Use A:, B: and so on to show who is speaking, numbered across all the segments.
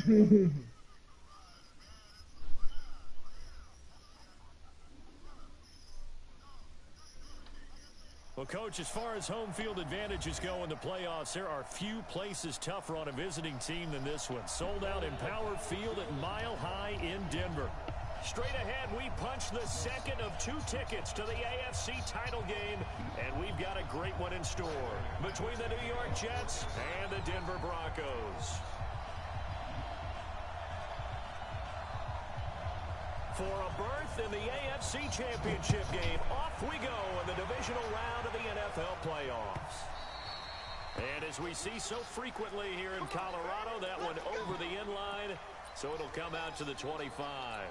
A: Well, Coach, as far as home field advantages go in the playoffs, there are few places tougher on a visiting team than this one. Sold out in Power Field at Mile High in Denver. Straight ahead, we punch the second of 2 tickets to the AFC title game, and we've got a great one in store between the New York Jets and the Denver Broncos. For a berth in the AFC Championship game, off we go in the divisional round of the NFL playoffs. And as we see so frequently here in Colorado, that one over the end line, so it'll come out to the 25.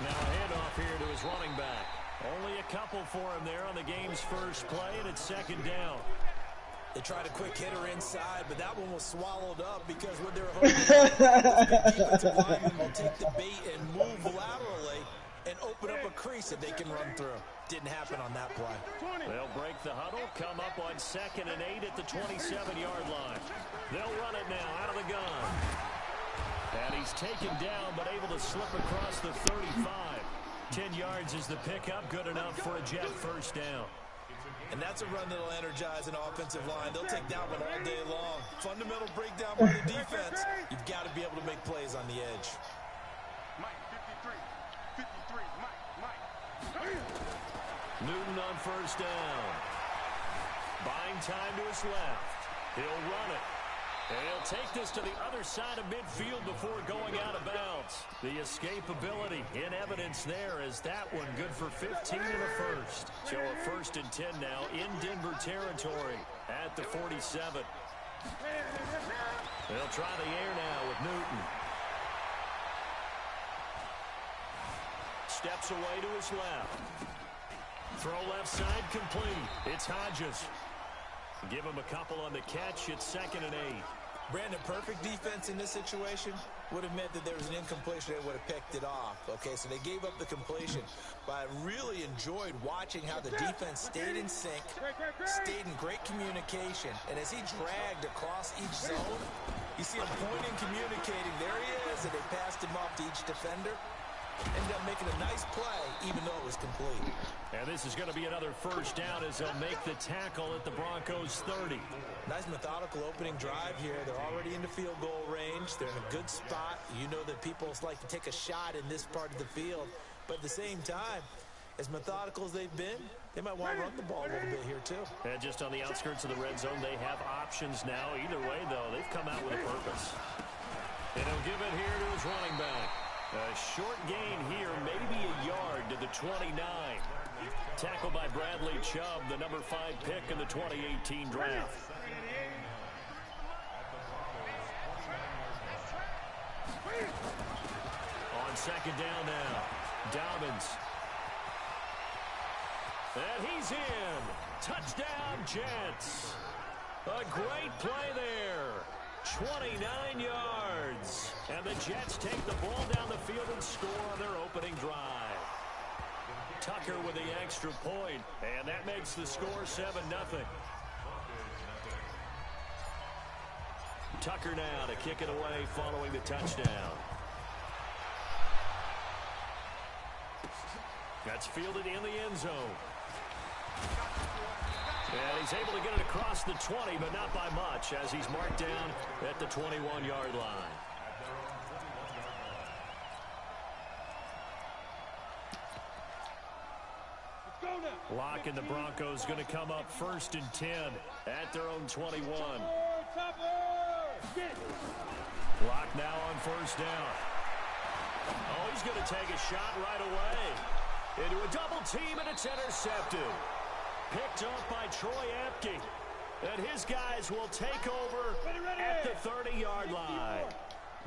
A: Now a handoff here to his running back. Only a couple for him there on the game's first play, and it's second down.
B: They tried a quick hitter inside, but that one was swallowed up because when they're hoping defensive lineman will take the bait and move laterally and open up a crease that they can run through. Didn't happen on that play.
A: They'll break the huddle, come up on 2nd and 8 at the 27-yard line. They'll run it now out of the gun. And he's taken down, but able to slip across the 35. 10 yards is the pickup, good enough for a Jet first down.
B: And that's a run that'll energize an offensive line. They'll take that one all day long. Fundamental breakdown by the defense. You've got to be able to make plays on the edge.
C: Mike, 53, Mike.
A: Newton on first down. Buying time to his left. He'll run it. And he'll take this to the other side of midfield before going out of bounds. The escapability in evidence there as that one good for 15 and a first. So a 1st and 10 now in Denver territory at the 47. They'll try the air now with Newton. Steps away to his left. Throw left side complete. It's Hodges. Give him a couple on the catch. It's 2nd and 8.
B: Brandon, perfect defense in this situation would have meant that there was an incompletion. They would have picked it off. Okay, so they gave up the completion. But I really enjoyed watching how the defense stayed in sync, stayed in great communication. And as he dragged across each zone, you see him pointing, communicating. There he is, and they passed him off to each defender. Ended up making a nice play, even though it was complete.
A: And this is going to be another first down as they'll make the tackle at the Broncos' 30.
B: Nice methodical opening drive here. They're already into field goal range. They're in a good spot. You know that people like to take a shot in this part of the field. But at the same time, as methodical as they've been, they might want to run the ball a little bit here too.
A: And just on the outskirts of the red zone, they have options now. Either way, though, they've come out with a purpose. And he'll give it here to his running back. A short gain here, maybe a yard to the 29. Tackled by Bradley Chubb, the number 5 pick in the 2018 draft. On 2nd down now, Dobbins. And he's in. Touchdown, Jets. A great play there. 29 yards. And the Jets take the ball down the field and score on their opening drive. Tucker with the extra point, and that makes the score 7-0. Tucker now to kick it away following the touchdown. That's fielded in the end zone. And he's able to get it across the 20, but not by much, as he's marked down at the 21-yard line. Locke and the Broncos going to come up 1st and 10 at their own 21. Locke now on first down. Oh, he's going to take a shot right away. Into a double team, and it's intercepted. Picked up by Troy Apke. And his guys will take over at the 30-yard line.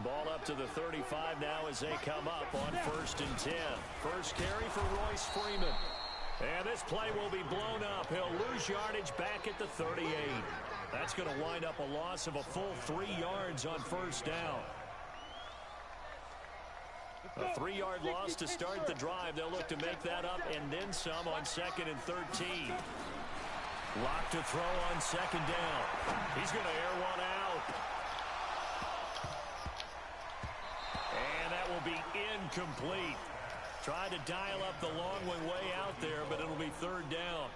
A: Ball up to the 35 now as they come up on 1st and 10. First carry for Royce Freeman. And this play will be blown up. He'll lose yardage back at the 38. That's going to wind up a loss of a full 3 yards on first down. A 3-yard loss to start the drive. They'll look to make that up and then some on 2nd and 13. Lock to throw on 2nd down. He's going to air one out. And that will be incomplete. Trying to dial up the long one way out there, but it'll be 3rd down.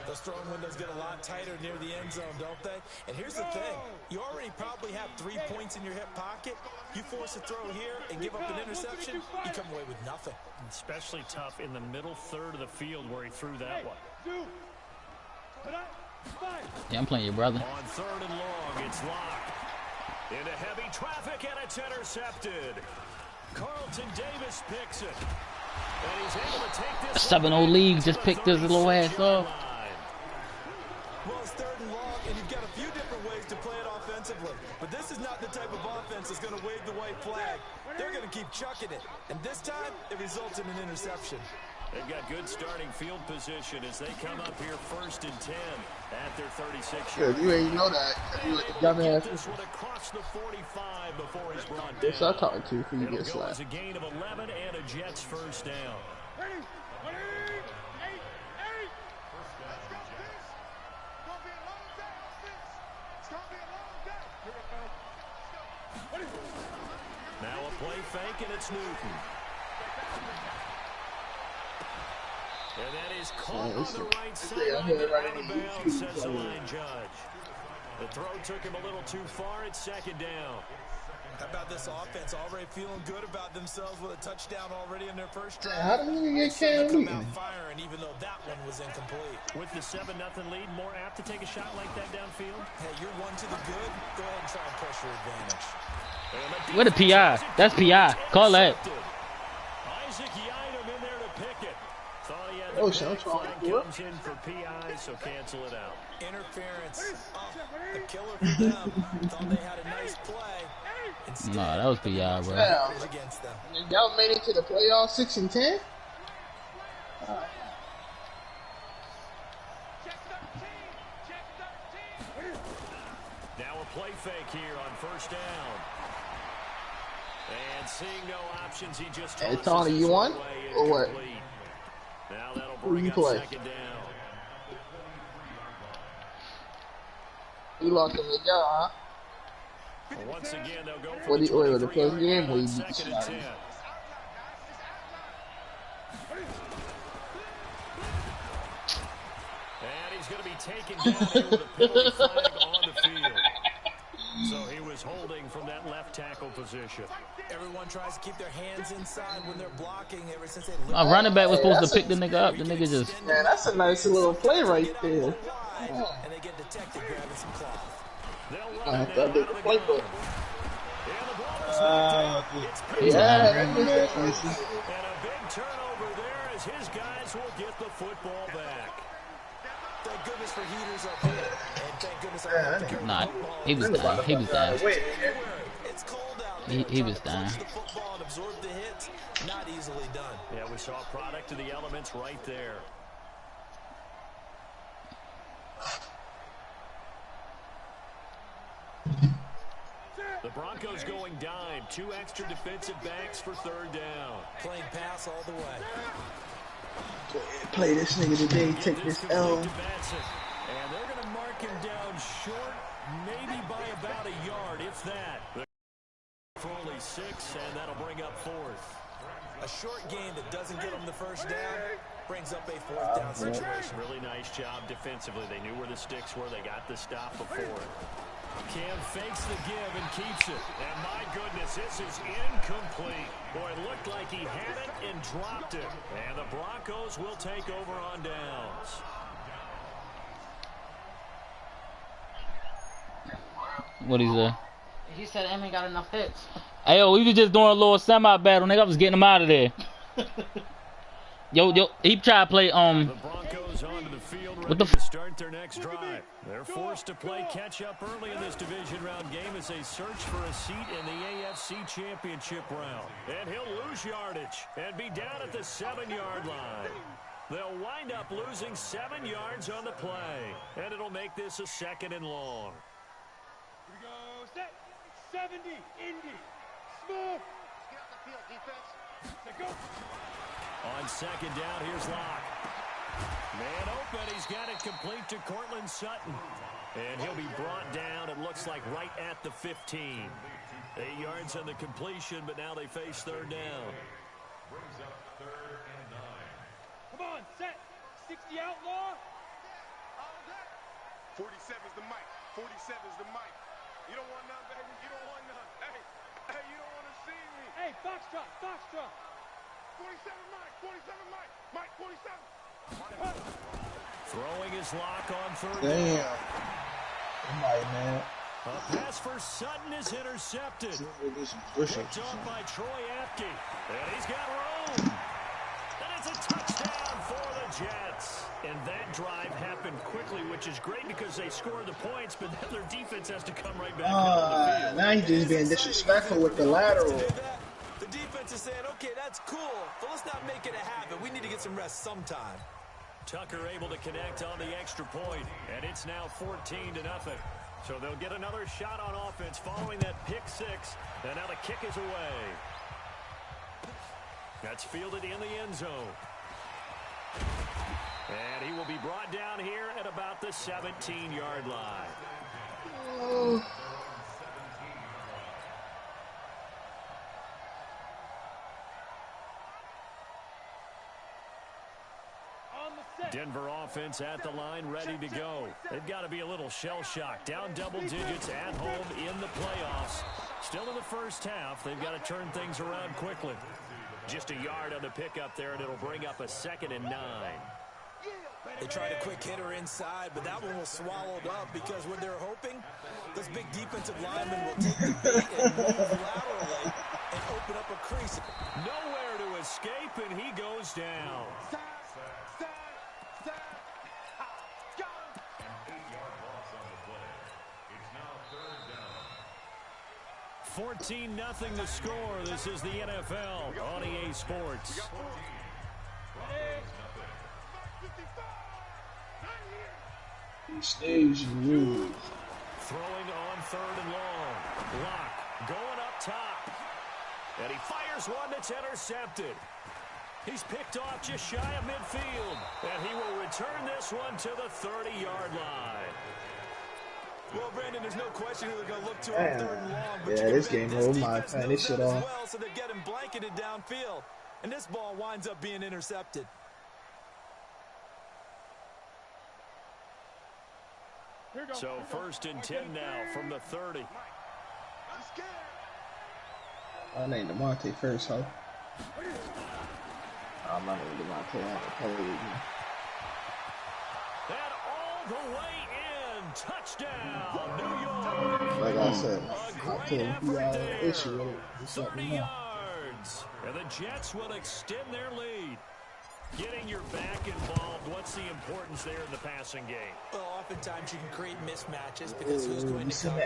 B: Those throwing windows get a lot tighter near the end zone, don't they? And here's the thing. You already probably have 3 points in your hip pocket. You force a throw here and give up an interception, you come away with nothing.
A: Especially tough in the middle third of the field where he threw that one.
D: Yeah, I'm playing your brother.
A: On 3rd and long, it's locked. Into heavy traffic, and it's intercepted. Carlton Davis picks it. And he's able to take this
D: 7-0 league just picked this little ass off.
B: Well, it's 3rd and long, and you've got a few different ways to play it offensively. But this is not the type of offense that's going to wave the white flag. They're going to keep chucking it. And this time, it results in an interception.
A: They've got good starting field position as they come up here 1st and 10 at their 36-yard.
E: You ain't know that. You dumbass.
A: This one across the 45 before he's brought down.
E: Yes, I talked to you before you get
A: It'll go
E: slapped.
A: as a gain of 11 and a Jets first down. Now a play fake, and it's Newton. And that is caught on the right sideline and out of bounds, says the line judge. The throw took him a little too far. It's 2nd down.
B: How about this offense already feeling good about themselves with a touchdown already in their first drive?
E: How did we get Cam
B: come
E: Newton?
B: out firing, even though that one was incomplete.
A: With the 7-0 lead, more apt to take a shot like that downfield?
B: Hey, you're one to the good. Go ahead and try and press your advantage.
D: What a PI. That's PI. Call that.
A: Isaac Yiadom in there to pick it. Thought he had
E: Oh,
A: the
E: shit, I'm
A: flag
E: trying to
A: comes in for PI, so cancel it out.
B: Interference. A killer for them. Thought they had a nice play. Instead,
D: Nah, that was PI, bro.
E: Yeah.
B: against them.
E: Y'all made it to the playoffs 6 and 10?
A: Now a play fake here on first down. And seeing no options, he just
E: Hey,
A: tosses
E: Tony, you
A: this
E: won?
A: away
E: Or what?
A: incomplete. Now that'll
E: Who
A: bring
E: you
A: up
E: play?
A: 2nd down.
E: You locked him in, huh?
A: Well, once again, they'll go for
E: What
A: the
E: do you order, the
A: 23-yard
E: first game,
A: line
E: or
A: on
E: you
A: 2nd and
E: shot
A: 10.
E: him?
A: And he's going to be taken down here with a penalty flag on the field. So he was holding from that left tackle position.
B: Everyone tries to keep their hands inside when they're blocking ever since they
D: A running back was supposed to
E: that's
D: pick the nigga up. The nigga just...
E: Man, that's a nice little play right there.
B: and they get detected grabbing some cloth.
A: They'll
E: I
A: run
E: have
A: it
E: to
A: now
E: update
A: out
E: the
A: of the
E: playbook.
A: gun. And the ball is knocked out. It's picked
E: Yeah,
A: up.
E: that is that nice.
A: And a big turnover there as his guys will get the football back.
B: Thank goodness for heaters up here. And thank goodness I don't have to carry
D: Nah,
B: the football.
D: he was dying. He was dying.
B: It's cold out
D: He
B: there.
D: was
B: Trying
D: dying.
B: to clutch the football and absorb the hits, not easily done.
A: Yeah, we saw a product of the elements right there. The Broncos going dime. 2 extra defensive backs for 3rd down.
B: Playing pass all the way.
E: Play this nigga today, take this L.
A: And they're going to mark him down short, maybe by about a yard, if that. For only 6, and that'll bring up 4th.
B: A short game that doesn't get them the first down brings up a 4th down situation.
A: Really nice job defensively. They knew where the sticks were. They got the stop before. Cam fakes the give and keeps it. And my goodness, this is incomplete. Boy, it looked like he had it and dropped it. And the Broncos will take over on downs.
D: What is that?
F: He said Em ain't got enough hits.
D: Hey, yo, we was just doing a little semi-battle, nigga. I was getting him out of there. Yo, he tried to play,
A: The Broncos onto the field ready
D: What the
A: to start their next drive. They're forced to play catch-up early in this division round game as they search for a seat in the AFC Championship round. And he'll lose yardage and be down at the 7-yard line. They'll wind up losing 7 yards on the play. And it'll make this a 2nd and long.
C: Here we go. Set. 70. Indy. Smooth. Get out the field, defense. Let's go.
A: On 2nd down, here's Locke. Man open. He's got it complete to Cortland Sutton. And he'll be brought down, it looks like, right at the 15. 8 yards on the completion, but now they face 3rd down.
C: Brings up 3rd and 9. Come on, set. 60 outlaw. 47's the mic. 47's the mic. You don't want none, baby. You don't want none. Hey, you don't want to see me. Hey, Foxtrot. 47 Mike. 47 Mike. Mike, 47.
A: Throwing his Lock on 3rd
E: Damn.
A: down.
E: Somebody, man.
A: A pass for Sutton is intercepted.
E: Push
A: Picked off by Troy Apke. And he's got room. And it's a touchdown for the Jets. And that drive happened quickly, which is great because they scored the points, but then their defense has to come right back on the field.
E: Now he's just being disrespectful with the lateral.
B: The defense is saying, okay, that's cool, but let's not make it a habit. We need to get some rest sometime.
A: Tucker able to connect on the extra point, and it's now 14-0. So they'll get another shot on offense following that pick 6, and now the kick is away. That's fielded in the end zone. And he will be brought down here at about the 17-yard line.
E: Oh.
A: Denver offense at the line, ready to go. They've got to be a little shell-shocked. Down double digits at home in the playoffs. Still in the first half. They've got to turn things around quickly. Just a yard on the pickup there, and it'll bring up a 2nd and 9.
B: They tried a quick hitter inside, but that one was swallowed up because what they're hoping, those big defensive linemen will take the bait and move laterally and open up a crease.
A: Nowhere to escape, and he goes down. 14-0 the score. This is the NFL on EA Sports.
E: Stage move.
A: Throwing on 3rd and long. Locke going up top. And he fires one that's intercepted. He's picked off just shy of midfield. And he will return this one to the 30-yard line.
B: Well, Brandon, there's no question who they're going to look to on 3rd and long. But
E: yeah, this game over my time. This shit off.
B: Well, so they're getting blanketed downfield. And this ball winds up being intercepted.
A: So 1st and 10 now from the 30.
E: I named DeMonte first, huh? I'm not named DeMonte.
A: And all the way in. Touchdown, New York.
E: Like I said,
A: A
E: I
A: great
E: told him
A: effort
E: he had
A: there.
E: an issue with it.
A: 30 yards. And the Jets will extend their lead. Getting your back involved, what's the importance there in the passing game?
B: Well, oftentimes you can create mismatches because who's going to cover?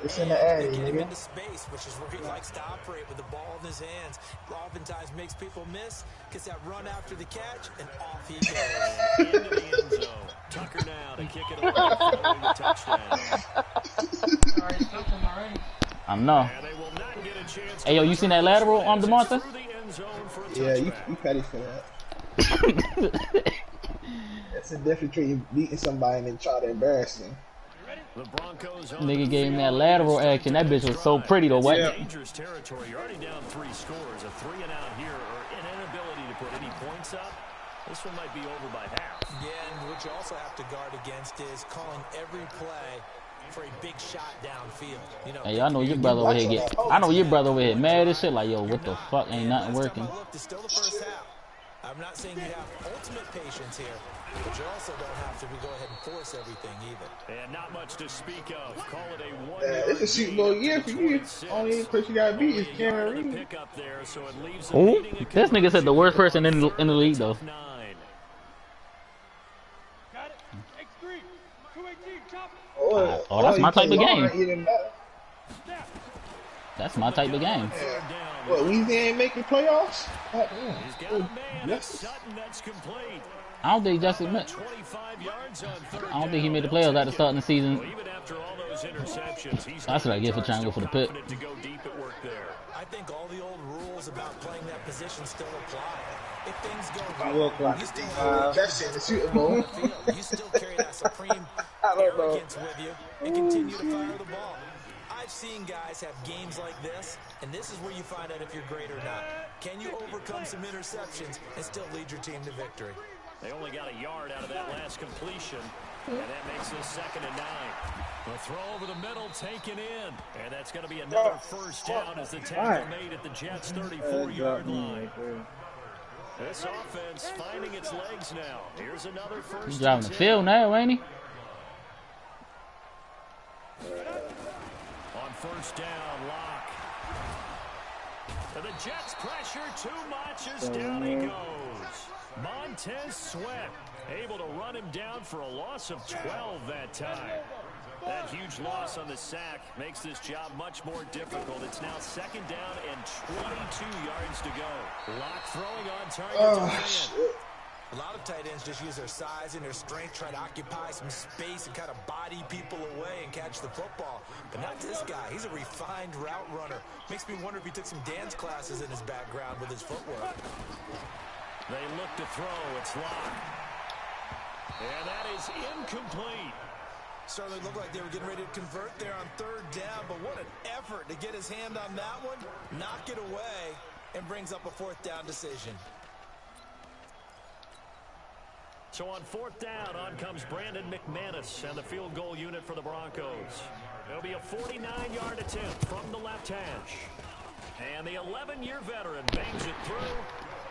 E: It's in the attic,
B: Get him
E: nigga.
B: into space, which is where he likes to operate with the ball in his hands. Oftentimes makes people miss, gets that run after the catch, and off he goes.
A: Into the end zone. Tucker now to kick it away following the touchdown.
F: Already took him already.
D: I know.
A: And they will not get a chance to
D: Hey, yo, you seen that lateral on
A: it's
D: DeMonte?
A: through the end zone for a
E: Yeah, you
A: touchback.
E: petty for that. That's a difference between you beating somebody and then trying to embarrass them.
A: The Broncos on
D: Nigga
A: the
D: gave him
A: field
D: that lateral
A: to start
D: action. That
A: the
D: bitch was so
A: drive.
D: pretty to watch.
E: Yeah.
A: Dangerous territory. You're already down 3 scores. A 3 and out here, or an inability to put any points up. This one might be over by half.
B: Yeah, and what you also have to guard against is calling every play for a big shot downfield. You know,
D: Hey, I know your brother over here get. I know your brother over here mad as shit. Like, yo, what the fuck? Ain't nothing working.
B: Last time I looked, it's still the first half. I'm not saying you have ultimate patience here, but you also don't have to go ahead and force everything either.
A: And not much to speak of. Call it a 1
E: It's a Super Bowl year for you. Only person you gotta beat is Cameron Reed.
A: Pick up there, so it leaves
D: Who? This nigga said the worst person in the league, though.
A: 9.
C: Got it. X3. 218. Chop it.
D: Oh, that's my type of game.
E: Even better.
A: Snap.
D: That's my type of game.
A: Third down
E: What, Louisiana ain't making playoffs?
A: He's got a man at Sutton that's complete.
D: I don't think Justin Smith.
A: 25 yards on third
D: I don't think he
A: down.
D: made the playoffs at the start of the season.
A: Well, even after all those interceptions, he's
D: That's what I get for trying to go for the pick.
A: confident to go deep at work there.
B: I think all the old rules about playing that position still apply. If things go
E: I
B: wrong,
E: will
B: you still have
E: that's in the Super Bowl.
B: you still carry that supreme
E: I don't know.
B: arrogance with you and continue to fire the ball. I've seen guys have games like this, and this is where you find out if you're great or not. Can you overcome some interceptions and still lead your team to victory?
A: They only got a yard out of that last completion, and that makes this 2nd and 9. The throw over the middle taken in, and that's going to be another first down as the tackle made at the Jets' 34-yard line. This offense finding its legs now. Here's another first.
D: He's driving the field now, ain't he?
A: On first down, Locke. And the Jets pressure too much as down he goes. Montez Sweat able to run him down for a loss of 12 that time. That huge loss on the sack makes this job much more difficult. It's now 2nd down and 22 yards to go. Locke throwing on target.
B: A lot of tight ends just use their size and their strength, try to occupy some space and kind of body people away and catch the football. But not this guy. He's a refined route runner. Makes me wonder if he took some dance classes in his background with his footwork.
A: They look to throw. It's Locke. And that is incomplete.
B: Certainly looked like they were getting ready to convert there on 3rd down, but what an effort to get his hand on that one, knock it away, and brings up a 4th down decision.
A: So on 4th down, on comes Brandon McManus and the field goal unit for the Broncos. It'll be a 49-yard attempt from the left hash. And the 11-year veteran bangs it through,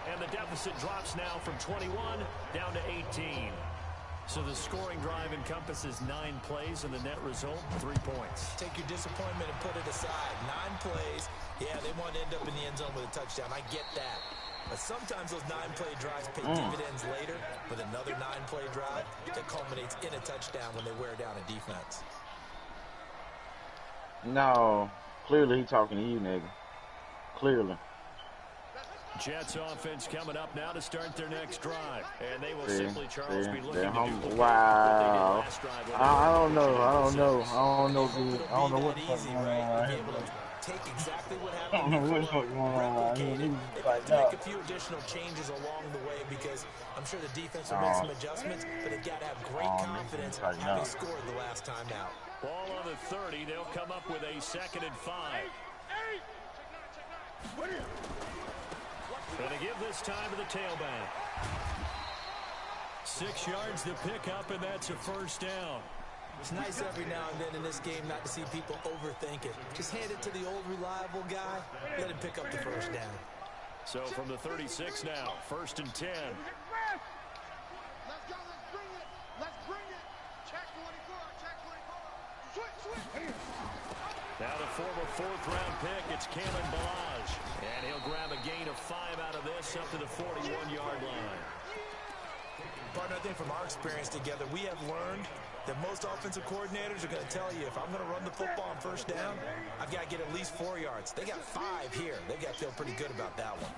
A: and the deficit drops now from 21 down to 18. So the scoring drive encompasses 9 plays, and the net result, 3 points.
B: Take your disappointment and put it aside. 9 plays. Yeah, they want to end up in the end zone with a touchdown. I get that. But sometimes those 9-play drives pay dividends later with another 9-play drive that culminates in a touchdown when they wear down a defense.
G: No, clearly he talking to you, nigga. Clearly.
A: Jets offense coming up now to start their next drive. And they will simply, Charles, be looking to do
G: wow.
A: last drive.
G: I don't know, dude. I don't know what the fuck going on right here.
B: Take exactly what
G: I don't know what the fuck going on right here.
B: They have to make a few additional changes along the way because I'm sure the defense will make some adjustments, but they've got to have great confidence having scored the last time out.
A: Ball on the 30. They'll come up with a 2nd and 5. Going to give this time to the tailback. 6 yards to pick up, and that's a first down.
B: It's nice every now and then in this game not to see people overthink it. Just hand it to the old reliable guy, let him pick up the first down.
A: So from the 36 now, 1st and 10.
C: Let's go, let's bring it. Let's bring it. Check 24, check 24. Switch.
A: Now the former 4th-round pick, it's Kalen Ballage. And he'll grab a gain of 5 out of this up to the 41-yard line.
B: Partner, I think from our experience together, we have learned that most offensive coordinators are going to tell you if I'm going to run the football on first down, I've got to get at least 4 yards. They got 5 here. They've got to feel pretty good about that one.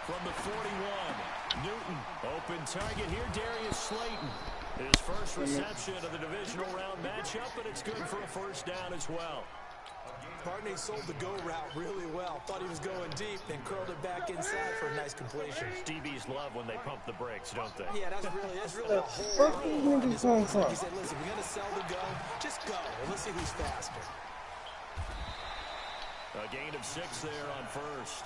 A: From the 41, Newton. Open target here, Darius Slayton. His first reception of the divisional round matchup, but it's good for a first down as well.
B: Partner, he sold the go route really well. Thought he was going deep, then curled it back inside for a nice completion.
A: DBs love when they pump the brakes, don't they?
B: Yeah, that's really a whole lot. He said, listen, we're going to sell the go. Just go, and let's see who's faster.
A: A gain of 6 there on first.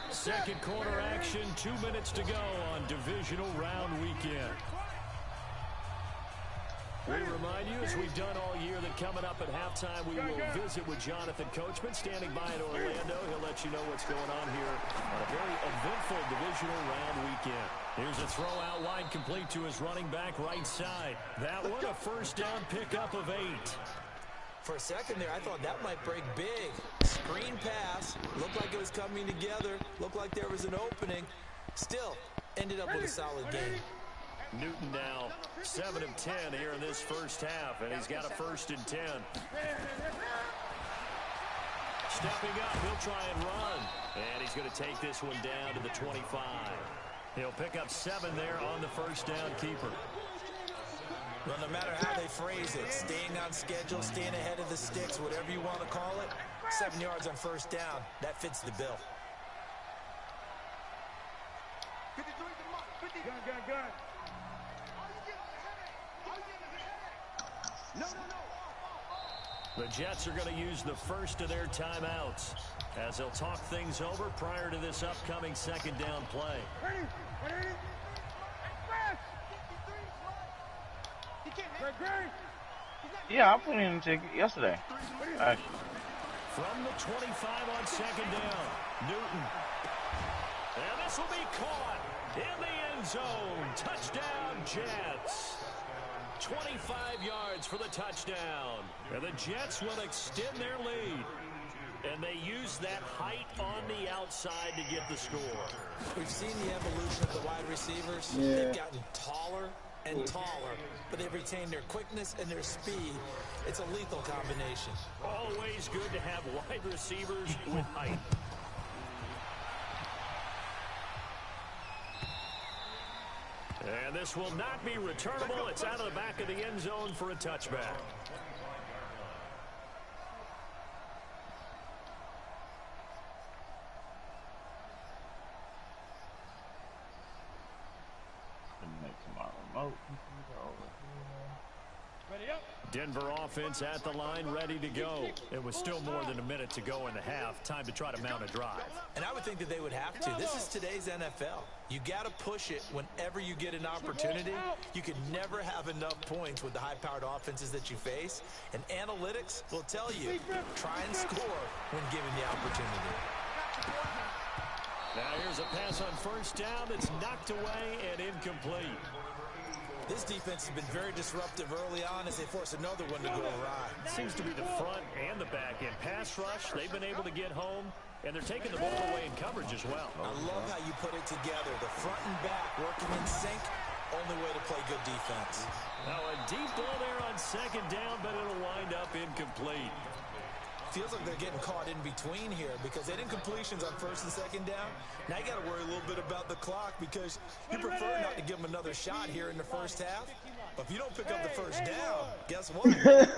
A: Second quarter action, 2 minutes to go on divisional round weekend. We remind you, as we've done all year, that coming up at halftime, we will visit with Jonathan Coachman, standing by in Orlando. He'll let you know what's going on here on a very eventful divisional round weekend. Here's a throw out wide, complete to his running back right side. That one, a first down pickup of 8.
B: For a second there, I thought that might break big. Screen pass. Looked like it was coming together. Looked like there was an opening. Still, ended up with a solid game.
A: Newton now 7 of 10 here in this first half, and he's got a 1st and 10. Stepping up, he'll try and run. And he's going to take this one down to the 25. He'll pick up 7 there on the first down keeper.
B: Well, no matter how they phrase it, staying on schedule, staying ahead of the sticks, whatever you want to call it, 7 yards on first down, that fits the bill.
C: Gun.
A: The Jets are going to use the first of their timeouts as they'll talk things over prior to this upcoming 2nd down play.
G: Yeah, I put in a ticket yesterday.
A: From the 25 on 2nd down, Newton. And this will be caught in the end zone. Touchdown, Jets. 25 yards for the touchdown. And the Jets will extend their lead. And they use that height on the outside to get the score.
B: We've seen the evolution of the wide receivers.
E: Yeah.
B: They've gotten taller and taller, but they've retained their quickness and their speed. It's a lethal combination.
A: Always good to have wide receivers with height. And this will not be returnable. It's out of the back of the end zone for a touchback. Denver offense at the line, ready to go. It was still more than a minute to go in the half. Time to try to mount a drive.
B: And I would think that they would have to. This is today's NFL. You got to push it whenever you get an opportunity. You can never have enough points with the high-powered offenses that you face. And analytics will tell you, try and score when given the opportunity.
A: Now here's a pass on first down that's knocked away and incomplete.
B: This defense has been very disruptive early on as they force another one to go awry.
A: Seems to be the front and the back end. Pass rush, they've been able to get home, and they're taking the ball away in coverage as well.
B: I love how you put it together. The front and back working in sync, only way to play good defense.
A: Now a deep ball there on 2nd down, but it'll wind up incomplete.
B: Feels like they're getting caught in between here because they didn't completions on 1st and 2nd down. Now you got to worry a little bit about the clock because you prefer not to give them another shot here in the first half. But if you don't pick up the first down, guess what?
A: Throwing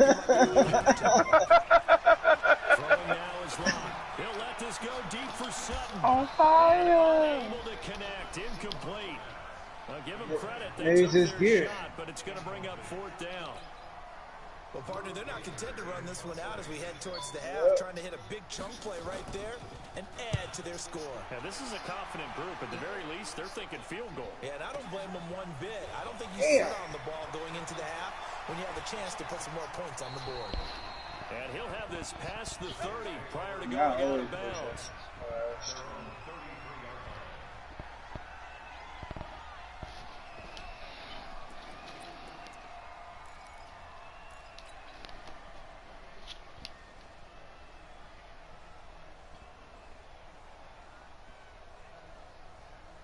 A: now is Locke. He'll let this go deep for Sutton.
E: On fire.
A: Able to connect, incomplete. Well, give him credit. They
E: Maybe
A: took
E: it's
A: their
E: gear.
A: shot, but it's going to bring up 4th down.
B: Well, partner, they're not content to run this one out as we head towards the half, trying to hit a big chunk play right there and add to their score.
A: Yeah, this is a confident group. At the very least, they're thinking field goal.
B: Yeah, and I don't blame them one bit. I don't think you sit on the ball going into the half when you have the chance to put some more points on the board.
A: And he'll have this past the 30 prior to going out of bounds.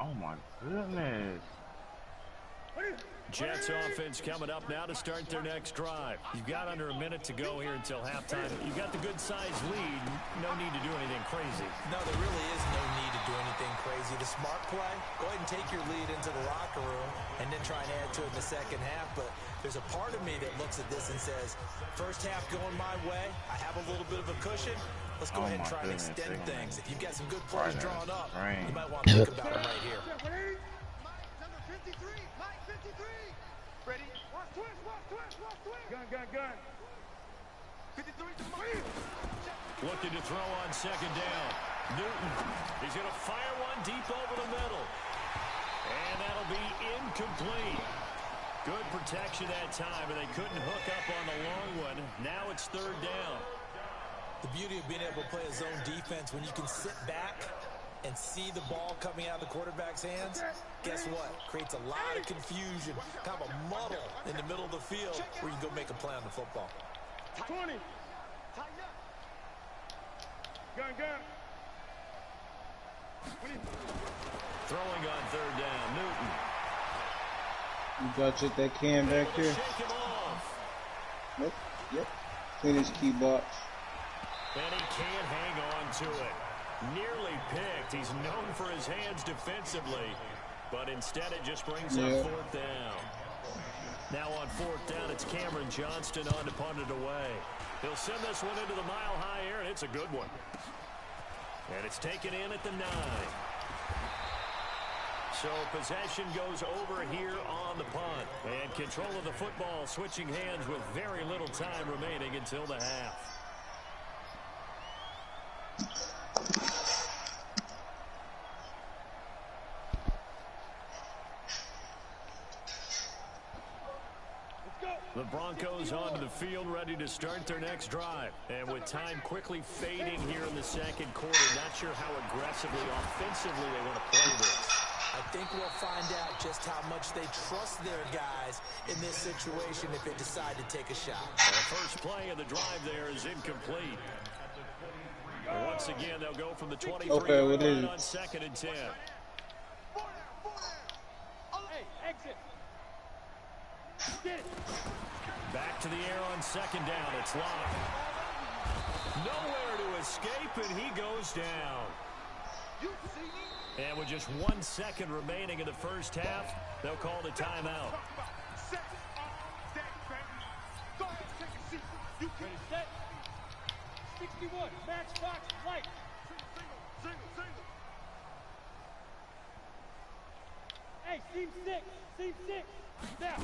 G: Oh my goodness.
A: Jets offense coming up now to start their next drive. You've got under a minute to go here until halftime. You've got the good-sized lead. No need to do anything crazy.
B: No, there really is no need to do anything crazy. The smart play, go ahead and take your lead into the locker room and then try and add to it in the second half. But there's a part of me that looks at this and says, first half going my way, I have a little bit of a cushion. Let's go ahead and try and extend things. If you've got some good plays drawn up, you might want to think about them right here.
C: Ready? Watch twist. Gun. 53 to Mike.
A: Looking to throw on 2nd down. Newton, he's going to fire one deep over the middle. And that'll be incomplete. Good protection that time, but they couldn't hook up on the long one. Now it's 3rd down.
B: The beauty of being able to play a zone defense when you can sit back and see the ball coming out of the quarterback's hands, guess what? Creates a lot of confusion, kind of a muddle in the middle of the field where you can go make a play on the football.
C: 20. Gun.
A: Throwing on 3rd down, Newton.
E: You gotta check that can back here.
A: Shake him off.
E: Nope. Yep. Clean his key box.
A: And he can't hang on to it. Nearly picked. He's known for his hands defensively, but instead it just brings up fourth down. Now on fourth down, it's Cameron Johnston on to punt it away. He'll send this one into the mile-high air, and it's a good one. And it's taken in at the 9. So possession goes over here on the punt. And control of the football switching hands with very little time remaining until the half. The Broncos onto the field, ready to start their next drive. And with time quickly fading here in the second quarter, not sure how aggressively, offensively they want to play this.
B: I think we'll find out just how much they trust their guys in this situation if they decide to take a shot.
A: The first play of the drive there is incomplete. And once again, they'll go from the 23-yard line on 2nd and 10.
C: Hey, exit. Get it.
A: Back to the air on 2nd down. It's locked. Nowhere to escape, and he goes down. And with just 1 second remaining in the first half, they'll call the timeout.
C: Ready, set. 61, matchbox, light. Single. Hey, seam 6. Now.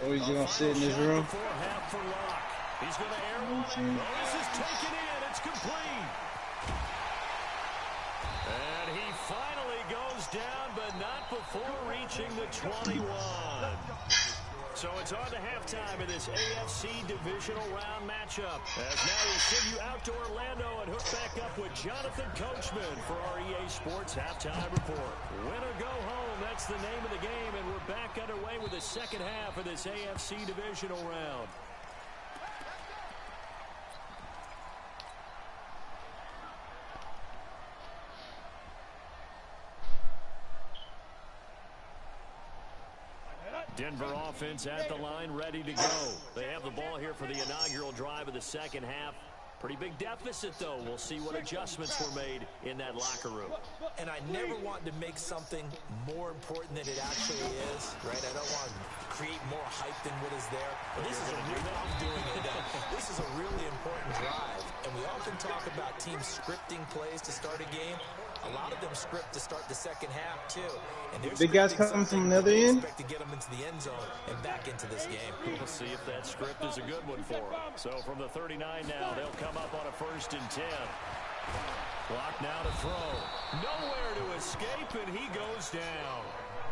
E: Oh, he's gonna sit in his room.
A: Before half for Locke. He's going to air one. Oh, this is taken in. It's complete. And he finally goes down, but not before reaching the 21. So it's on to halftime in this AFC Divisional Round matchup. As now we send you out to Orlando and hook back up with Jonathan Coachman for our EA Sports Halftime Report. Win or go home, that's the name of the game, and we're back underway with the second half of this AFC Divisional Round. Denver offense at the line, ready to go. They have the ball here for the inaugural drive of the second half. Pretty big deficit, though. We'll see what adjustments were made in that locker room.
B: And I never want to make something more important than it actually is, right? I don't want to create more hype than what is there. But this is a This is a really important drive. And we often talk about teams scripting plays to start a game. A lot of them script to start the second half, too. And they're
E: big guys coming from the other end.
B: Expect to get them into the end zone and back into this game.
A: We'll see if that script is a good one for them. So from the 39 now, they'll come up on a 1st and 10. Clock now to throw. Nowhere to escape, and he goes down.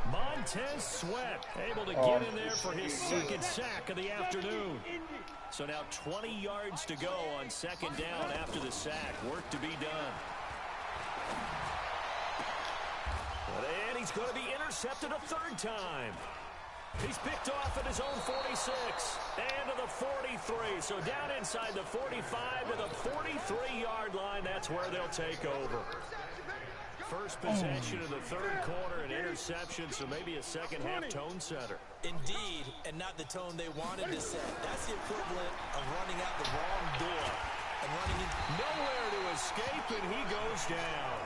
A: Montez Sweat able to get in there for his 2nd sack of the afternoon. So now 20 yards to go on 2nd down after the sack. Work to be done. And he's going to be intercepted a 3rd time. He's picked off at his own 46 and to the 43. So down inside the 45 to the 43-yard line. That's where they'll take over. First possession of the 3rd quarter, an interception, so maybe a second half tone setter.
B: Indeed, and not the tone they wanted to set. That's the equivalent of running out the wrong door and running in.
A: Nowhere to escape, and he goes down.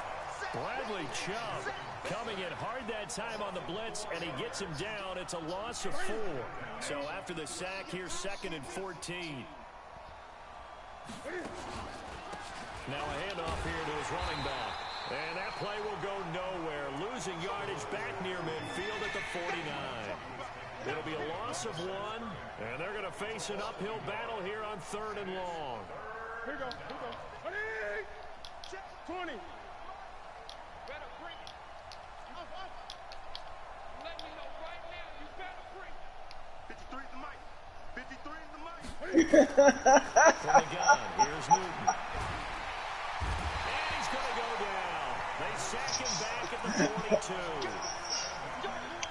A: Bradley Chubb coming in hard that time on the blitz, and he gets him down. It's a loss of 4. So after the sack, here's 2nd and 14. Now a handoff here to his running back. And that play will go nowhere. Losing yardage back near midfield at the 49. It'll be a loss of 1, and they're going to face an uphill battle here on 3rd and long.
C: Here we go. 20. Better bring it. Let me know right now. You better bring it. 53 is the mic. 53 is the mic.
A: From the gun, here's Newton. And he's going to go down. They sack him back at the 42.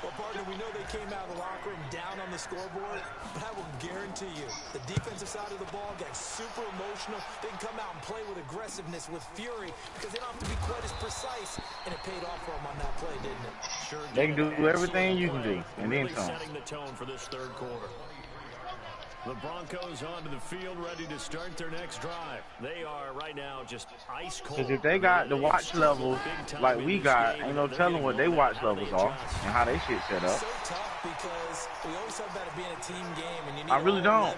A: Well, partner,
B: know, we know they came out of the locker room down on the scoreboard, but I will guarantee you the defensive side of the ball got super emotional. They can come out and play with aggressiveness, with fury, because they don't have to be quite as precise, and it paid off for them on that play, didn't it?
A: Sure did.
G: They can do everything you can do, and then
A: Really
G: some.
A: setting the tone for this third quarter. The Broncos onto the field, ready to start their next drive. They are right now just ice cold.
G: Because if they got the watch levels like we got, ain't no telling what they watch levels are and how they shit set up.
B: So tough because we always talk about it being a team game, and you need
G: I really don't.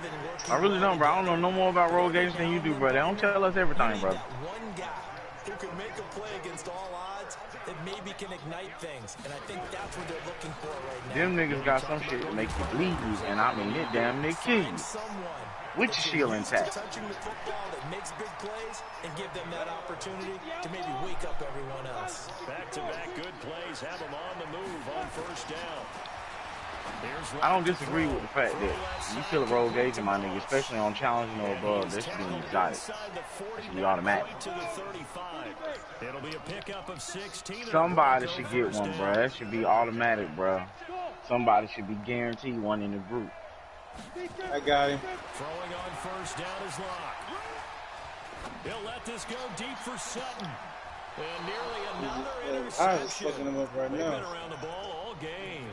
G: I really don't, bro. I don't know no more about road games than you do, bro. They don't tell us everything, bro.
B: One guy who can make a play against all odds that maybe can ignite things, and I think that's what they're looking for right now.
G: Them niggas got some shit to make you bleed, and I mean it damn near kill you. With your shield intact.
B: Touching the football that makes big plays and give them that opportunity to maybe wake up everyone else.
A: Back-to-back good plays have them on the move on first down.
G: I don't disagree with the fact that you kill a road gauge, my nigga, especially on challenging or above. This should be exotic. This should be automatic.
A: It'll be a pickup of 16.
G: Somebody should get one, bro. That should be automatic, bro. Somebody should be guaranteed one in the group.
E: I got him.
A: Throwing on first down is Locke. He'll let this go deep for Sutton. And nearly another interception.
E: I was fucking him up right
A: They've
E: now.
A: been around the ball all game.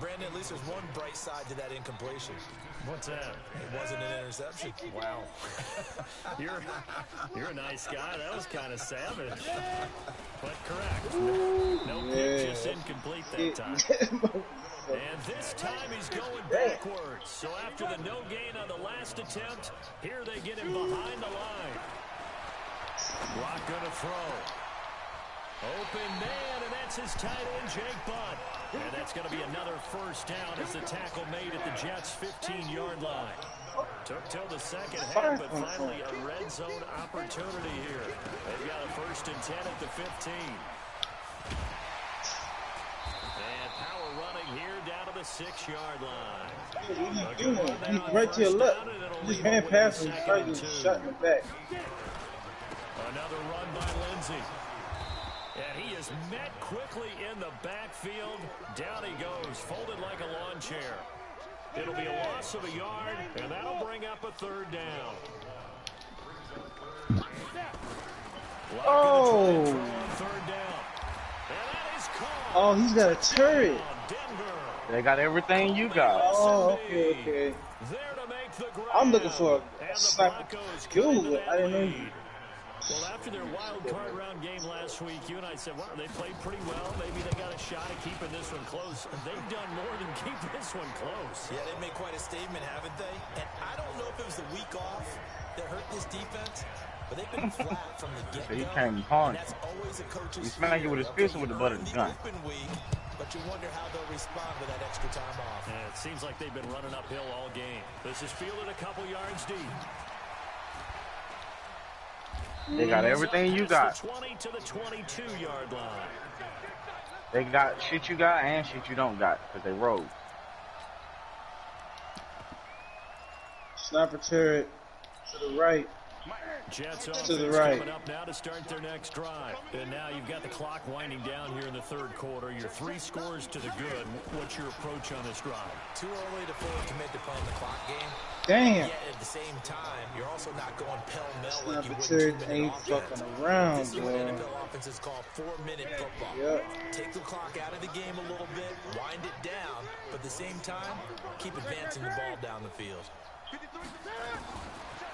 B: Brandon, at least there's one bright side to that incompletion.
A: What's that?
B: It wasn't an interception.
A: Wow. You're a nice guy. That was kind of savage. But correct. No kick, just incomplete that time. And this time he's going backwards. So after the no gain on the last attempt, here they get him behind the line. Locke gonna throw. Open man, and that's his tight end, Jake Butt. And that's going to be another first down as the tackle made at the Jets' 15-yard line. Took till the second half, but finally a red zone opportunity here. They've got a 1st and 10 at the 15. And power running here down to the 6-yard line.
E: He's right to your left. He just ran past him, tried to shot in the back.
A: Another run by Lindsey. And he is met quickly in the backfield. Down he goes, folded like a lawn chair. It'll be a loss of a yard, and that'll bring up a 3rd down.
E: Oh!
A: Third down. And that is called.
E: Oh, he's got a turret.
A: Denver.
G: They got everything you got.
E: Oh, okay, okay.
A: There to make the ground.
E: I'm looking for
A: And
E: a
A: the
E: sniper
A: Broncos
E: kill.
A: come to
E: I didn't know
A: that
E: you.
A: lead. Well, after their wild card round game last week, you and I said, wow, they played pretty well. Maybe they got a shot at keeping this one close. They've done more than keep this one close.
B: Yeah, they've made quite a statement, haven't they? And I don't know if it was the week off that hurt this defense, but they've been flat from the get-go.
G: So he came hard.
B: That's always a coach's
G: He smacked you with his fist or with the butt of the gun?
B: Open week, but you wonder how they'll respond with that extra time off.
A: It seems like they've been running uphill all game. This is fielded a couple yards deep.
G: They got everything you got.
A: The 20 to the 22-yard line.
G: They got shit you got and shit you don't got because they rogue.
E: Sniper turret to the right.
A: Jets
E: To the
A: offense
E: right.
A: coming up now to start their next drive. And now you've got the clock winding down here in the 3rd quarter. Your 3 scores to the good. What's your approach on this drive?
B: Too early to fully commit to playing the clock game.
E: Damn.
B: Yet at the same time, you're also not going pell-mell like you
E: Sniper
B: would
E: turret
B: 2-minute
E: ain't
B: offense.
E: fucking around,
B: This is what
E: boy.
B: NFL offenses call 4-minute football.
E: Yep.
B: Take the clock out of the game a little bit, wind it down, but at the same time, keep advancing the ball down the field.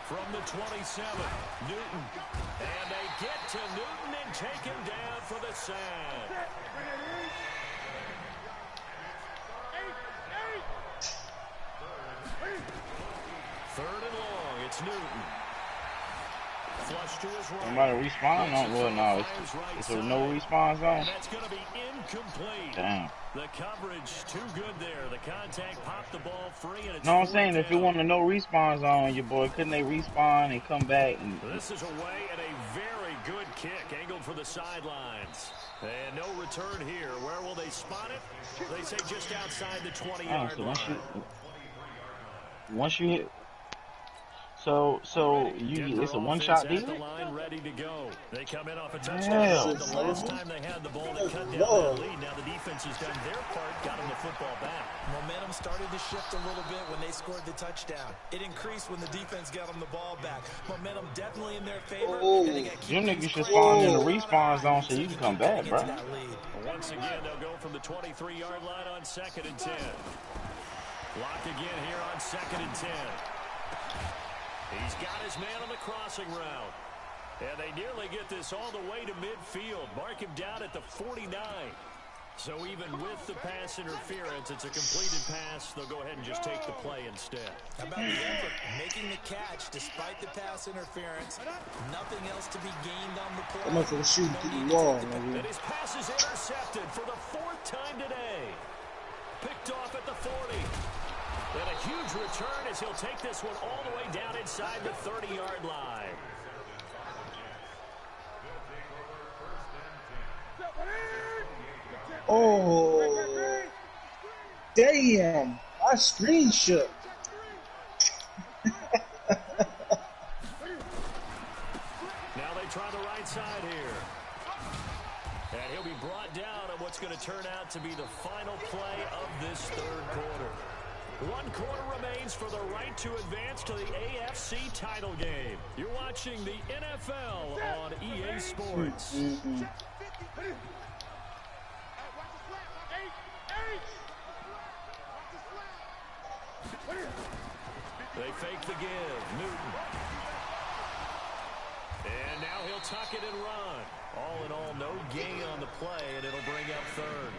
A: From the 27, Newton. And they get to Newton and take him down for the sack. Third and long, it's Newton. Flush to his right.
G: Somebody respawn on? Well, no, it's a no respawn zone.
A: And that's going to be incomplete.
G: Damn.
A: The coverage too good there. The contact popped the ball free. And it's
G: No, I'm saying
A: fourth
G: if you
A: down.
G: want a no respawn zone, your boy, couldn't they respawn and come back? And
A: This is away and a very good kick angled for the sidelines. And no return here. Where will they spot it? They say just outside the 20-yard
G: so
A: line.
G: So it's a one-shot deal?
A: Ready to go. They come in off a
G: touchdown.
A: The last time they had the ball to cut down that lead. Now the defense has done their part, got them the football back.
B: Momentum started to shift a little bit when they scored the touchdown. It increased when the defense got them the ball back. Momentum definitely in their favor.
G: You niggas should spawn in the respawn zone so you can come back, bro.
A: Once again, they'll go from the 23-yard line on 2nd and 10. Lock again here on 2nd and 10. He's got his man on the crossing route. And they nearly get this all the way to midfield. Mark him down at the 49. So even with the pass interference, it's a completed pass. They'll go ahead and just take the play instead.
B: How about the effort? Making the catch despite the pass interference. Nothing else to be gained on the play.
E: I'm going to shoot through the wall.
A: And his pass is intercepted for the 4th time today. Picked off at the 40. And a huge return as he'll take this one all the way down inside the 30-yard line.
E: Oh, damn. My screen shook.
A: Now they try the right side here. And he'll be brought down on what's going to turn out to be the final play of this 3rd quarter. 1 quarter remains for the right to advance to the AFC title game. You're watching the NFL on EA Sports. They fake the give. Newton. And now he'll tuck it and run. All in all, no gain on the play, and it'll bring up 3rd.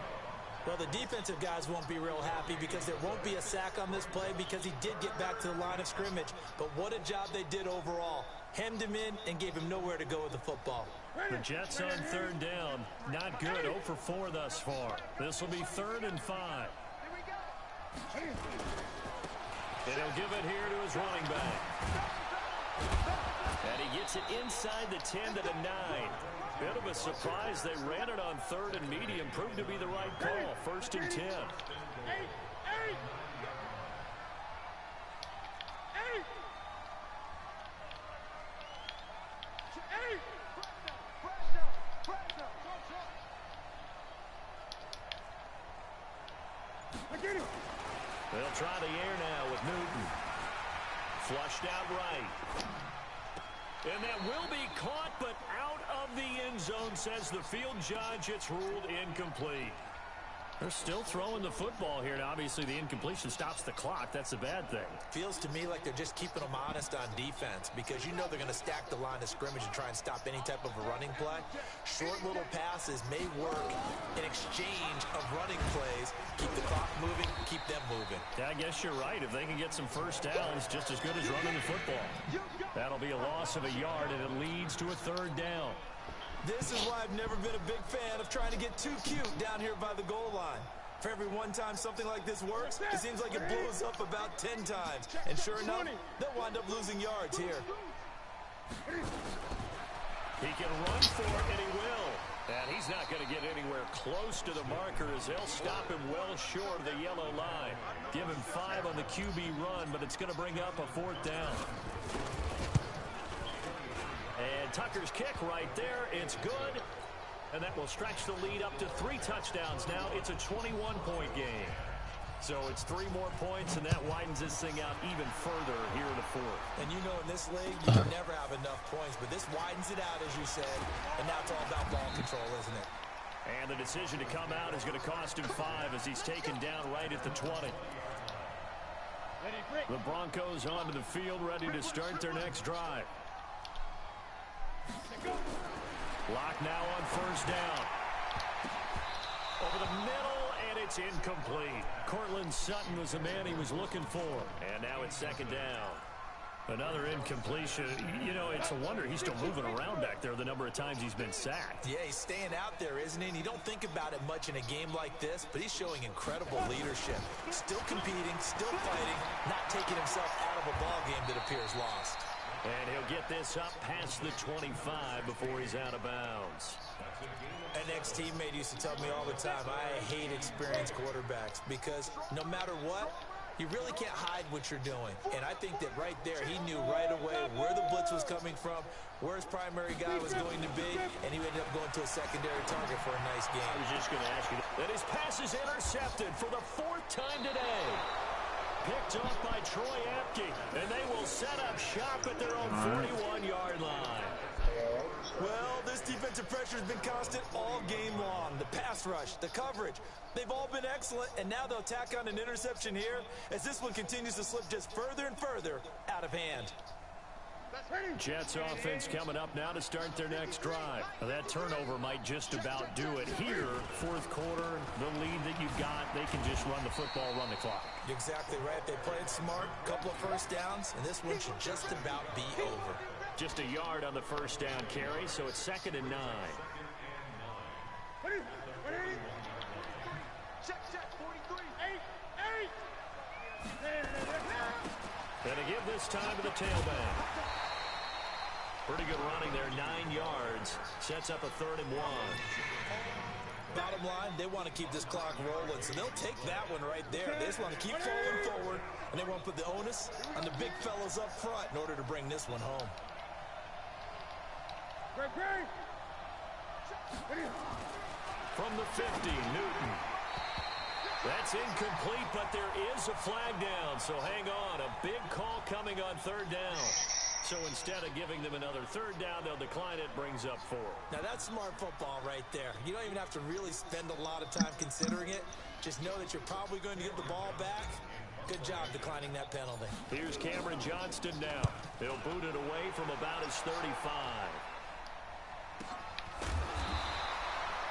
B: Well, the defensive guys won't be real happy because there won't be a sack on this play because he did get back to the line of scrimmage. But what a job they did overall. Hemmed him in and gave him nowhere to go with the football.
A: The Jets on 3rd down. Not good. 0 for 4 thus far. This will be 3rd and 5. And he'll give it here to his running back. And he gets it inside the 10 to the 9. Bit of a surprise. They ran it on 3rd and medium. Proved to be the right call. 1st and 10. They'll try the air now with Newton. Flushed out right. And that will be caught, but out of the end zone, says the field judge. It's ruled incomplete. They're still throwing the football here. Now, obviously, the incompletion stops the clock. That's a bad thing.
B: Feels to me like they're just keeping them honest on defense because you know they're going to stack the line of scrimmage and try and stop any type of a running play. Short little passes may work in exchange of running plays. Keep the clock moving, keep them moving.
A: Yeah, I guess you're right. If they can get some first downs, just as good as running the football. That'll be a loss of a yard, and it leads to a 3rd down.
B: This is why I've never been a big fan of trying to get too cute down here by the goal line. For every one time something like this works, it seems like it blows up about 10 times. And sure enough, they'll wind up losing yards here.
A: He can run for it, and he will. And he's not going to get anywhere close to the marker as they'll stop him well short of the yellow line. Give him 5 on the QB run, but it's going to bring up a 4th down. And Tucker's kick right there. It's good. And that will stretch the lead up to 3 touchdowns now. It's a 21-point game. So it's 3 more points, and that widens this thing out even further here in the 4th.
B: And you know in this league, you can never have enough points. But this widens it out, as you said. And now it's all about ball control, isn't it?
A: And the decision to come out is going to cost him 5 as he's taken down right at the 20. The Broncos onto the field, ready to start their next drive. Lock now on 1st down. Over the middle, and it's incomplete. Cortland Sutton was the man he was looking for. And now it's 2nd down. Another incompletion. You know, it's a wonder he's still moving around back there the number of times he's been sacked.
B: Yeah, he's staying out there, isn't he? And you don't think about it much in a game like this, but he's showing incredible leadership. Still competing, still fighting, not taking himself out of a ball game that appears lost.
A: And he'll get this up past the 25 before he's out of bounds.
B: An ex-teammate used to tell me all the time, I hate experienced quarterbacks because no matter what, You really can't hide what you're doing. And I think that right there, he knew right away where the blitz was coming from, where his primary guy was going to be, and he ended up going to a secondary target for a nice game.
A: I was just going to ask you that his pass is intercepted for the 4th time today. Picked off by Troy Apke, and they will set up shop at their own 41-yard line.
B: Well, this defensive pressure has been constant all game long. The pass rush, the coverage, they've all been excellent, and now they'll tack on an interception here as this one continues to slip just further and further out of hand.
A: Jets offense coming up now to start their next drive. Now, that turnover might just about do it here. 4th quarter, the lead that you've got, they can just run the football, run the clock.
B: You're exactly right. They played smart, couple of first downs, and this one should just about be over.
A: Just a yard on the first down carry, so it's 2nd and 9. Gonna give this time to the tailback. Pretty good running there, 9 yards. Sets up a 3rd and 1.
B: Bottom line, they want to keep this clock rolling, so they'll take that one right there. They just want to keep falling forward, and they want to put the onus on the big fellas up front in order to bring this one home.
A: From the 50, Newton. That's incomplete, but there is a flag down, so hang on. A big call coming on 3rd down. So instead of giving them another 3rd down, they'll decline it, brings up 4.
B: Now that's smart football right there. You don't even have to really spend a lot of time considering it. Just know that you're probably going to get the ball back. Good job declining that penalty.
A: Here's Cameron Johnston now. He'll boot it away from about his 35.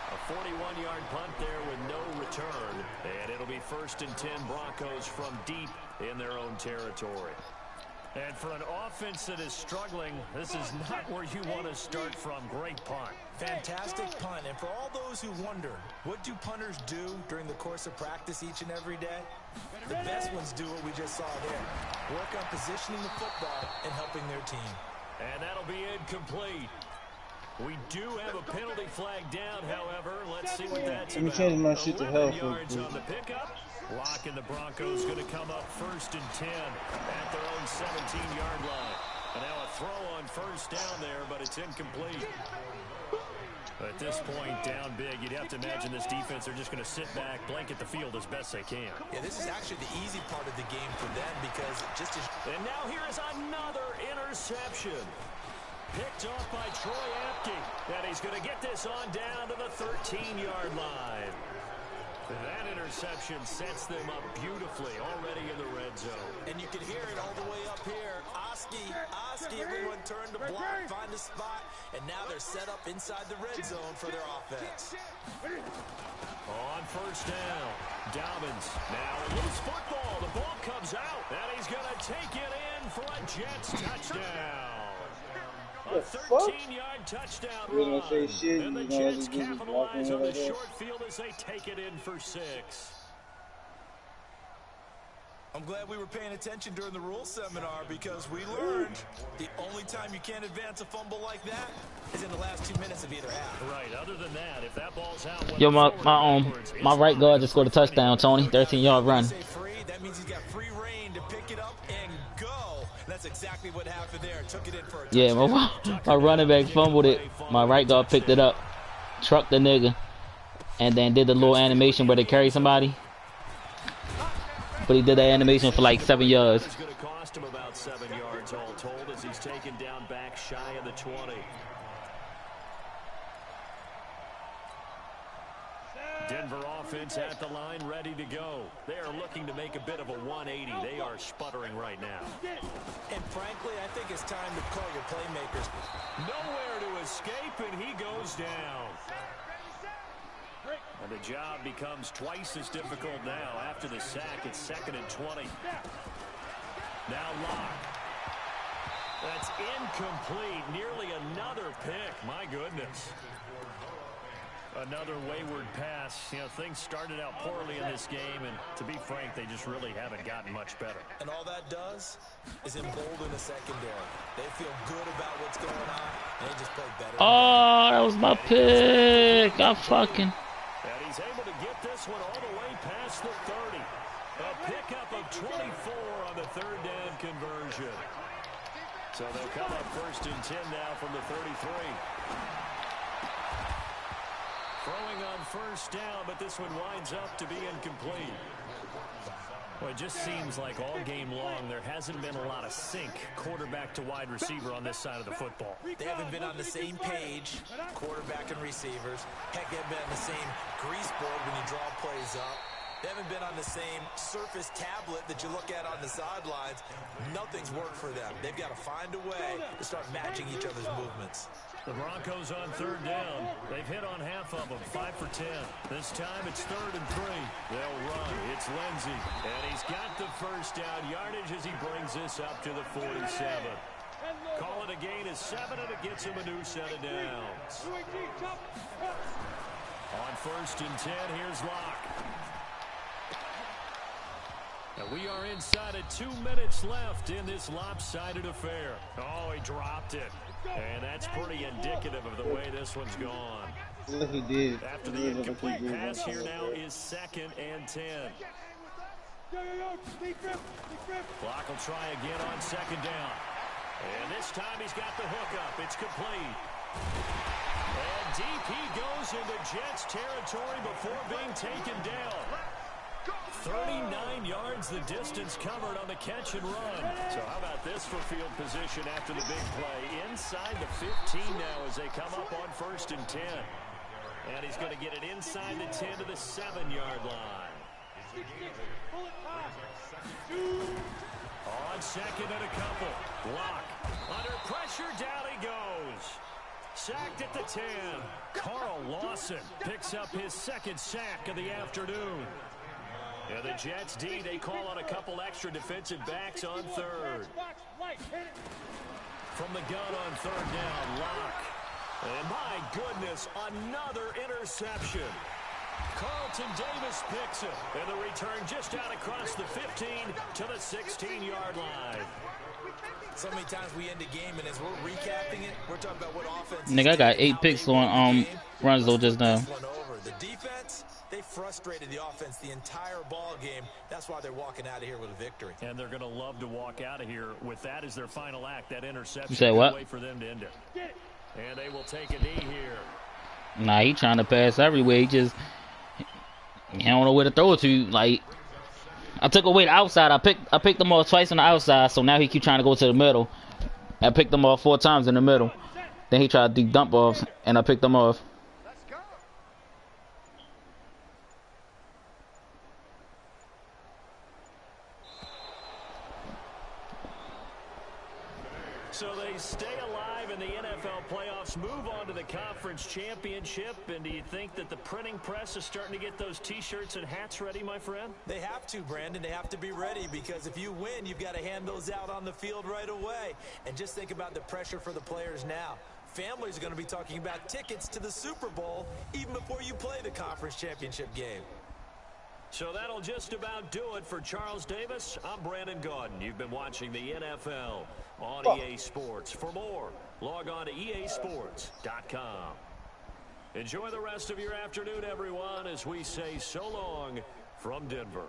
A: A 41-yard punt there with no return. And it'll be 1st and 10 Broncos from deep in their own territory. And for an offense that is struggling, this is not where you want to start from. Great punt.
B: Fantastic punt. And for all those who wonder, what do punters do during the course of practice each and every day? The best ones do what we just saw there. Work on positioning the football and helping their team.
A: And that'll be incomplete. We do have a penalty flag down, however. Let's see what that's about.
E: Let me change my shit to hell for
A: yards on the pickup. Lock and the Broncos going to come up 1st and 10 at their own 17-yard line. And now a throw on 1st down there, but it's incomplete. At this point, down big, you'd have to imagine this defense, they're just going to sit back, blanket the field as best they can.
B: Yeah, this is actually the easy part of the game for them because just as...
A: And now here is another interception. Picked off by Troy Apke. And he's going to get this on down to the 13-yard line. That interception sets them up beautifully already in the red zone.
B: And you can hear it all the way up here. Oski, everyone turned to block, find a spot, and now they're set up inside the red zone for their offense.
A: On 1st down, Dobbins now loose football. The ball comes out, and he's going to take it in for a Jets touchdown. A 13-yard touchdown run, and the Jets capitalize on the short field as they take it in for 6.
B: I'm glad we were paying attention during the rules seminar because we learned the only time you can't advance a fumble like that is in the last 2 minutes of either half.
A: Right, other than that, if that ball's out...
D: Yo, my right guard just scored a touchdown, Tony. 13-yard run.
B: That means he's got free reign to pick it up and go. That's exactly what happened there. Took it in for a touchdown.
D: Yeah, my running back fumbled it. My right guard picked it up, trucked the nigga, and then did the little animation where they carry somebody. But he did that animation for like 7 yards.
A: It's going to cost him about 7 yards all told as he's taken down back shy of the 20. Denver offense at the line, ready to go. They are looking to make a bit of a 180. They are sputtering right now.
B: And frankly, I think it's time to call your playmakers.
A: Nowhere to escape, and he goes down. And the job becomes twice as difficult now. After the sack, it's 2nd and 20. Now Locke. That's incomplete. Nearly another pick. My goodness. Another wayward pass. You know, things started out poorly in this game, and to be frank, they just really haven't gotten much better.
B: And all that does is embolden the secondary. They feel good about what's going on, and they just play better.
D: Oh, that was my pick. I fucking...
A: And he's able to get this one all the way past the 30. A pickup of 24 on the third down conversion. So they'll come up 1st and 10 now from the 33. Throwing on 1st down, but this one winds up to be incomplete. Well, it just seems like all game long there hasn't been a lot of sync quarterback to wide receiver on this side of the football.
B: They haven't been on the same page, quarterback and receivers. Heck, they haven't been on the same grease board when you draw plays up. They haven't been on the same surface tablet that you look at on the sidelines. Nothing's worked for them. They've got to find a way to start matching each other's movements.
A: The Broncos on 3rd down. They've hit on half of them, 5 for 10. This time it's 3rd and 3. They'll run. It's Lindsey. And he's got the 1st down yardage as he brings this up to the 47. Call it a gain of 7, and it gets him a new set of downs. On 1st and 10, here's Locke. And we are inside of 2 minutes left in this lopsided affair. Oh, he dropped it. And that's pretty indicative of the way this one's gone.
E: Look, he did.
A: After the incomplete pass, here now is 2nd and 10. Block will try again on 2nd down. And this time he's got the hook up. It's complete. And deep he goes into Jets territory before being taken down. 39 yards the distance covered on the catch and run. So how about this for field position after the big play? Inside the 15 now as they come up on 1st and 10. And he's going to get it inside the 10 to the 7-yard line. On 2nd and a couple. Block. Under pressure, down he goes. Sacked at the 10. Carl Lawson picks up his 2nd sack of the afternoon. And the Jets D, they call on a couple extra defensive backs on 3rd. From the gun on 3rd down, Locke. And my goodness, another interception. Carlton Davis picks it. And the return just out across the 15 to the 16-yard line.
B: So many times we end the game, and as we're recapping it, we're talking about what offense.
D: Nigga, I got 8 picks on runs though just now.
B: The defense, they frustrated the offense the entire ball game. That's why they're walking out of here with a victory.
A: And they're going to love to walk out of here with that as their final act, that interception.
D: You say what?
A: Way for them to end it. And they will take a knee here.
D: Nah, he trying to pass everywhere. He don't know where to throw it to. Like, I took away the outside. I picked them off twice on the outside, so now he keep trying to go to the middle. I picked them off 4 times in the middle. Then he tried to dump off, and I picked them off.
A: So they stay alive in the NFL playoffs, move on to the conference championship. And do you think that the printing press is starting to get those T-shirts and hats ready, my friend?
B: They have to, Brandon. They have to be ready, because if you win, you've got to hand those out on the field right away. And just think about the pressure for the players now. Families are going to be talking about tickets to the Super Bowl even before you play the conference championship game.
A: So that'll just about do it for Charles Davis. I'm Brandon Gaudin. You've been watching the NFL on EA Sports. For more, log on to easports.com. Enjoy the rest of your afternoon, everyone, as we say so long from Denver.